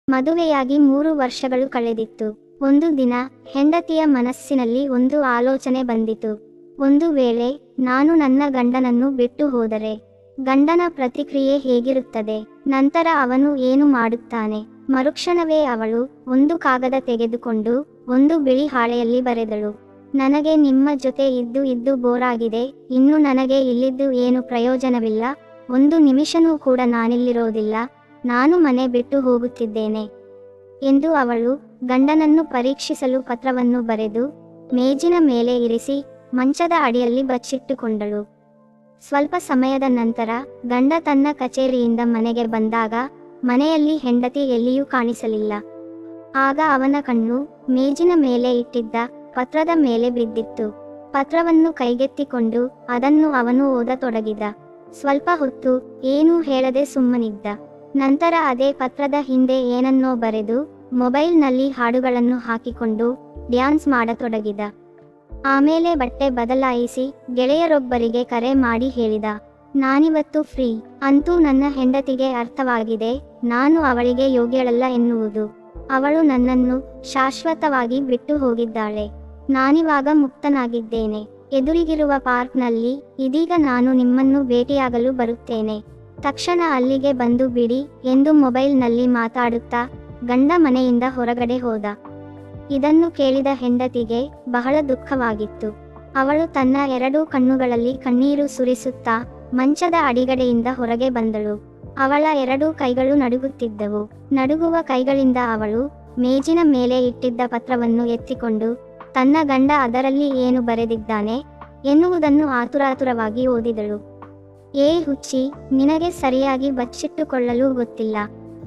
ಮದುವೆಯಾಗಿ 3 ವರ್ಷಗಳು ಕಳೆದಿತ್ತು. ಒಂದು ದಿನ ಹೆಂಡತಿಯ ಮನಸ್ಸಿನಲ್ಲಿ ಒಂದು ಆಲೋಚನೆ ಬಂದಿತು. ಒಂದು ವೇಳೆ ನಾನು ನನ್ನ ಗಂಡನನ್ನು ಬಿಟ್ಟು ಹೋದರೆ ಗಂಡನ ಪ್ರತಿಕ್ರಿಯೆ ಹೇಗಿರುತ್ತದೆ? ನಂತರ ಅವನು ಏನು ಮಾಡುತ್ತಾನೆ? ಮರುಕ್ಷಣವೇ ಅವಳು ಒಂದು ಕಾಗದ ತೆಗೆದುಕೊಂಡು ಒಂದು ಬಿಳಿ ಹಾಳೆಯಲ್ಲಿ ಬರೆದಳು. ನನಗೆ ನಿಮ್ಮ ಜೊತೆ ಇದ್ದು ಬೋರಾಗಿದೆ. ಇನ್ನು ನನಗೆ ಇಲ್ಲಿದ್ದು ಏನು ಪ್ರಯೋಜನವಿಲ್ಲ. ಒಂದು ನಿಮಿಷನೂ ಕೂಡ ನಾನಿಲ್ಲಿರೋದಿಲ್ಲ. ನಾನು ಮನೆ ಬಿಟ್ಟು ಹೋಗುತ್ತಿದ್ದೇನೆ ಎಂದು ಅವಳು ಗಂಡನನ್ನು ಪರೀಕ್ಷಿಸಲು ಪತ್ರವನ್ನು ಬರೆದು ಮೇಜಿನ ಮೇಲೆ ಇರಿಸಿ ಮಂಚದ ಅಡಿಯಲ್ಲಿ ಬಚ್ಚಿಟ್ಟುಕೊಂಡಳು. ಸ್ವಲ್ಪ ಸಮಯದ ನಂತರ ಗಂಡ ತನ್ನ ಕಚೇರಿಯಿಂದ ಮನೆಗೆ ಬಂದಾಗ ಮನೆಯಲ್ಲಿ ಹೆಂಡತಿ ಎಲ್ಲಿಯೂ ಕಾಣಿಸಲಿಲ್ಲ. ಆಗ ಅವನ ಕಣ್ಣು ಮೇಜಿನ ಮೇಲೆ ಇಟ್ಟಿದ್ದ ಪತ್ರದ ಮೇಲೆ ಬಿದ್ದಿತ್ತು. ಪತ್ರವನ್ನು ಕೈಗೆತ್ತಿಕೊಂಡು ಅದನ್ನು ಅವನು ಓದತೊಡಗಿದ. ಸ್ವಲ್ಪ ಹೊತ್ತು ಏನೂ ಹೇಳದೆ ಸುಮ್ಮನಿದ್ದ. ನಂತರ ಅದೇ ಪತ್ರದ ಹಿಂದೆ ಏನನ್ನೋ ಬರೆದು ಮೊಬೈಲ್ನಲ್ಲಿ ಹಾಡುಗಳನ್ನು ಹಾಕಿಕೊಂಡು ಡ್ಯಾನ್ಸ್ ಮಾಡತೊಡಗಿದ. ಆಮೇಲೆ ಬಟ್ಟೆ ಬದಲಾಯಿಸಿ ಗೆಳೆಯರೊಬ್ಬರಿಗೆ ಕರೆ ಮಾಡಿ ಹೇಳಿದ, ನಾನಿವತ್ತು ಫ್ರೀ. ಅಂತೂ ನನ್ನ ಹೆಂಡತಿಗೆ ಅರ್ಥವಾಗಿದೆ ನಾನು ಅವಳಿಗೆ ಯೋಗ್ಯಳಲ್ಲ ಎನ್ನುವುದು. ಅವಳು ನನ್ನನ್ನು ಶಾಶ್ವತವಾಗಿ ಬಿಟ್ಟು ಹೋಗಿದ್ದಾಳೆ. ನಾನಿವಾಗ ಮುಕ್ತನಾಗಿದ್ದೇನೆ. ಎದುರಿಗಿರುವ ಪಾರ್ಕ್ನಲ್ಲಿ ಇದೀಗ ನಾನು ನಿಮ್ಮನ್ನು ಭೇಟಿಯಾಗಲು ಬರುತ್ತೇನೆ. ತಕ್ಷಣ ಅಲ್ಲಿಗೆ ಬಂದು ಬಿಡಿ ಎಂದು ಮೊಬೈಲ್ನಲ್ಲಿ ಮಾತಾಡುತ್ತಾ ಗಂಡ ಮನೆಯಿಂದ ಹೊರಗಡೆ ಹೋದ. ಇದನ್ನು ಕೇಳಿದ ಹೆಂಡತಿಗೆ ಬಹಳ ದುಃಖವಾಗಿತ್ತು. ಅವಳು ತನ್ನ 2 ಕಣ್ಣುಗಳಲ್ಲಿ ಕಣ್ಣೀರು ಸುರಿಸುತ್ತಾ ಮಂಚದ ಅಡಿಗಡೆಯಿಂದ ಹೊರಗೆ ಬಂದಳು. ಅವಳ 2 ಕೈಗಳು ನಡುಗುತ್ತಿದ್ದವು. ನಡುಗುವ ಕೈಗಳಿಂದ ಅವಳು ಮೇಜಿನ ಮೇಲೆ ಇಟ್ಟಿದ್ದ ಪತ್ರವನ್ನು ಎತ್ತಿಕೊಂಡು ತನ್ನ ಗಂಡ ಅದರಲ್ಲಿ ಏನು ಬರೆದಿದ್ದಾನೆ ಎನ್ನುವುದನ್ನು ಆತುರಾತುರವಾಗಿ ಓದಿದಳು. ಏ ಹುಚ್ಚಿ, ನಿನಗೆ ಸರಿಯಾಗಿ ಬಚ್ಚಿಟ್ಟುಕೊಳ್ಳಲು ಗೊತ್ತಿಲ್ಲ.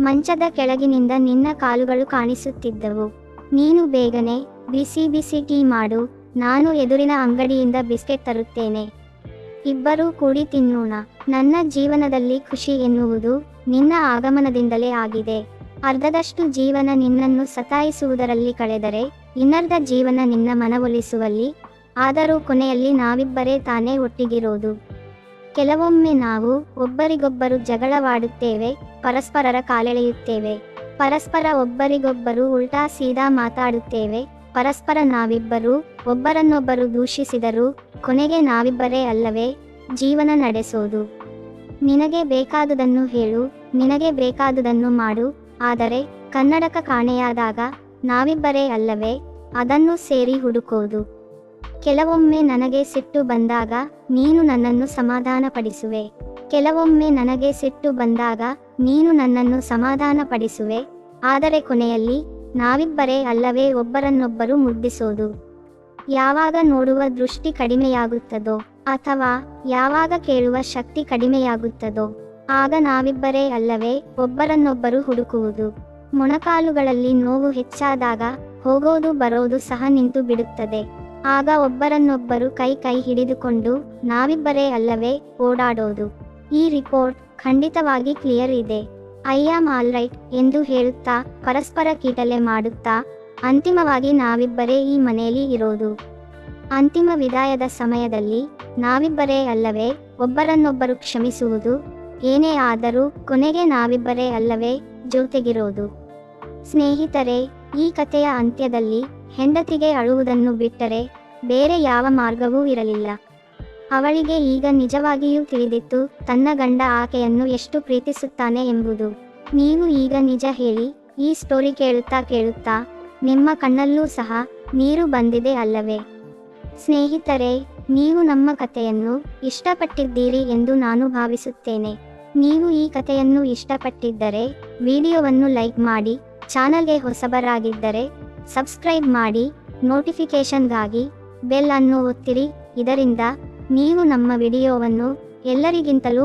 ಮಂಚದ ಕೆಳಗಿನಿಂದ ನಿನ್ನ ಕಾಲುಗಳು ಕಾಣಿಸುತ್ತಿದ್ದವು. ನೀನು ಬೇಗನೆ ಬಿಸಿ ಬಿಸಿ ಟೀ ಮಾಡು. ನಾನು ಎದುರಿನ ಅಂಗಡಿಯಿಂದ ಬಿಸ್ಕೆಟ್ ತರುತ್ತೇನೆ. ಇಬ್ಬರೂ ಕೂಡಿ ತಿನ್ನೋಣ. ನನ್ನ ಜೀವನದಲ್ಲಿ ಖುಷಿ ಎನ್ನುವುದು ನಿನ್ನ ಆಗಮನದಿಂದಲೇ ಆಗಿದೆ. ಅರ್ಧದಷ್ಟು ಜೀವನ ನಿನ್ನನ್ನು ಸತಾಯಿಸುವುದರಲ್ಲಿ ಕಳೆದರೆ ಇನ್ನರ್ಧ ಜೀವನ ನಿನ್ನ ಮನವೊಲಿಸುವಲ್ಲಿ. ಆದರೂ ಕೊನೆಯಲ್ಲಿ ನಾವಿಬ್ಬರೇ ತಾನೇ ಒಟ್ಟಿಗಿರೋದು. ಕೆಲವೊಮ್ಮೆ ನಾವು ಒಬ್ಬರಿಗೊಬ್ಬರು ಜಗಳವಾಡುತ್ತೇವೆ, ಪರಸ್ಪರರ ಕಾಲೆಳೆಯುತ್ತೇವೆ, ಪರಸ್ಪರ ಒಬ್ಬರಿಗೊಬ್ಬರು ಉಲ್ಟಾ ಸೀದಾ ಮಾತಾಡುತ್ತೇವೆ, ಪರಸ್ಪರ ನಾವಿಬ್ಬರೂ ಒಬ್ಬರನ್ನೊಬ್ಬರು ದೂಷಿಸಿದರೂ ಕೊನೆಗೆ ನಾವಿಬ್ಬರೇ ಅಲ್ಲವೇ ಜೀವನ ನಡೆಸೋದು. ನಿನಗೆ ಬೇಕಾದುದನ್ನು ಹೇಳು, ನಿನಗೆ ಬೇಕಾದುದನ್ನು ಮಾಡು. ಆದರೆ ಕನ್ನಡಕ ಕಾಣೆಯಾದಾಗ ನಾವಿಬ್ಬರೇ ಅಲ್ಲವೇ ಅದನ್ನು ಸೇರಿ ಹುಡುಕೋದು. ಕೆಲವೊಮ್ಮೆ ನನಗೆ ಸಿಟ್ಟು ಬಂದಾಗ ನೀನು ನನ್ನನ್ನು ಸಮಾಧಾನಪಡಿಸುವೆ. ಕೆಲವೊಮ್ಮೆ ನನಗೆ ಸಿಟ್ಟು ಬಂದಾಗ ನೀನು ನನ್ನನ್ನು ಸಮಾಧಾನಪಡಿಸುವೆ. ಆದರೆ ಕೊನೆಯಲ್ಲಿ ನಾವಿಬ್ಬರೇ ಅಲ್ಲವೇ ಒಬ್ಬರನ್ನೊಬ್ಬರು ಮುದ್ದಿಸೋದು. ಯಾವಾಗ ನೋಡುವ ದೃಷ್ಟಿ ಕಡಿಮೆಯಾಗುತ್ತದೋ ಅಥವಾ ಯಾವಾಗ ಕೇಳುವ ಶಕ್ತಿ ಕಡಿಮೆಯಾಗುತ್ತದೋ ಆಗ ನಾವಿಬ್ಬರೇ ಅಲ್ಲವೇ ಒಬ್ಬರನ್ನೊಬ್ಬರು ಹುಡುಕುವುದು. ಮೊಣಕಾಲುಗಳಲ್ಲಿ ನೋವು ಹೆಚ್ಚಾದಾಗ ಹೋಗೋದು ಬರೋದು ಸಹ ನಿಂತು ಬಿಡುತ್ತದೆ. ಆಗ ಒಬ್ಬರನ್ನೊಬ್ಬರು ಕೈ ಹಿಡಿದುಕೊಂಡು ನಾವಿಬ್ಬರೇ ಅಲ್ಲವೇ ಓಡಾಡೋದು. ಈ ರಿಪೋರ್ಟ್ ಖಂಡಿತವಾಗಿ ಕ್ಲಿಯರ್ ಇದೆ. ಐ ಆಮ್ ಆಲ್ ರೈಟ್ ಎಂದು ಹೇಳುತ್ತಾ ಪರಸ್ಪರ ಕೀಟಲೆ ಮಾಡುತ್ತಾ ಅಂತಿಮವಾಗಿ ನಾವಿಬ್ಬರೇ ಈ ಮನೆಯಲ್ಲಿ ಇರೋದು. ಅಂತಿಮ ವಿದಾಯದ ಸಮಯದಲ್ಲಿ ನಾವಿಬ್ಬರೇ ಅಲ್ಲವೇ ಒಬ್ಬರನ್ನೊಬ್ಬರು ಕ್ಷಮಿಸುವುದು. ಏನೇ ಆದರೂ ಕೊನೆಗೆ ನಾವಿಬ್ಬರೇ ಅಲ್ಲವೇ ಜೊತೆಗಿರೋದು. ಸ್ನೇಹಿತರೆ, ಈ ಕಥೆಯ ಅಂತ್ಯದಲ್ಲಿ ಹೆಂಡತಿಗೆ ಅಳುವುದನ್ನು ಬಿಟ್ಟರೆ ಬೇರೆ ಯಾವ ಮಾರ್ಗವೂ ಇರಲಿಲ್ಲ. ಅವಳಿಗೆ ಈಗ ನಿಜವಾಗಿಯೂ ತಿಳಿದಿತ್ತು ತನ್ನ ಗಂಡ ಆಕೆಯನ್ನು ಎಷ್ಟು ಪ್ರೀತಿಸುತ್ತಾನೆ ಎಂಬುದು. ನೀವು ಈಗ ನಿಜ ಹೇಳಿ. ಈ ಸ್ಟೋರಿ ಕೇಳುತ್ತಾ ನಿಮ್ಮ ಕಣ್ಣಲ್ಲೂ ಸಹ ನೀರು ಬಂದಿದೆ ಅಲ್ಲವೇ? ಸ್ನೇಹಿತರೆ, ನೀವು ನಮ್ಮ ಕಥೆಯನ್ನು ಇಷ್ಟಪಟ್ಟಿದ್ದೀರಿ ಎಂದು ನಾನು ಭಾವಿಸುತ್ತೇನೆ. ನೀವು ಈ ಕಥೆಯನ್ನು ಇಷ್ಟಪಟ್ಟಿದ್ದರೆ ವಿಡಿಯೋವನ್ನು ಲೈಕ್ ಮಾಡಿ, ಚಾನಲ್ಗೆ ಹೊಸಬರಾಗಿದ್ದರೆ ಸಬ್ಸ್ಕ್ರೈಬ್ ಮಾಡಿ, ನೋಟಿಫಿಕೇಷನ್ಗಾಗಿ ಬೆಲ್ ಅನ್ನು ಒತ್ತಿರಿ. ಇದರಿಂದ ನೀವು ನಮ್ಮ ವಿಡಿಯೋವನ್ನು ಎಲ್ಲರಿಗಿಂತಲೂ